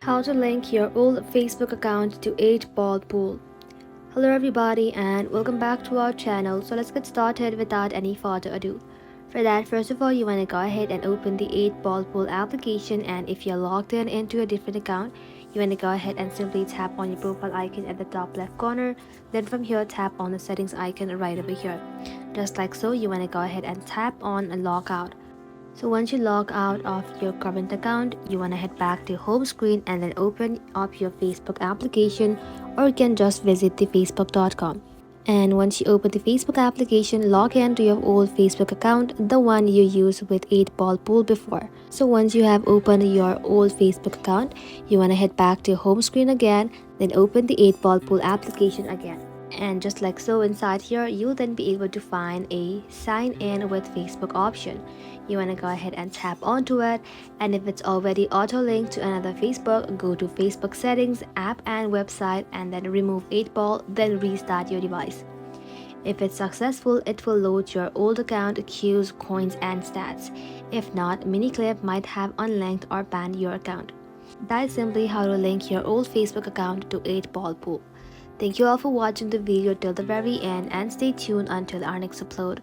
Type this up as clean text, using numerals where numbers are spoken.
How to link your old Facebook account to 8-ball pool. Hello everybody and welcome back to our channel. So let's get started without any further ado. For that, first of all, you want to go ahead and open the 8-ball pool application, and if you're logged in into a different account, you want to go ahead and simply tap on your profile icon at the top left corner. Then from here, tap on the settings icon right over here. Just like so, you want to go ahead and tap on log out. So once you log out of your current account, you want to head back to home screen and then open up your Facebook application, or you can just visit the facebook.com. And once you open the Facebook application, log in to your old Facebook account, the one you used with 8-ball pool before. So once you have opened your old Facebook account, you want to head back to home screen again, then open the 8-ball pool application again. And just like so, inside here you'll then be able to find a sign in with Facebook option. You want to go ahead and tap onto it, and if it's already auto linked to another Facebook, go to Facebook settings, app and website, and then remove 8-ball, then restart your device. If it's successful, it will load your old account, queues, coins and stats. If not, Miniclip might have unlinked or banned your account. That is simply how to link your old Facebook account to 8-ball pool. Thank you all for watching the video till the very end, and stay tuned until our next upload.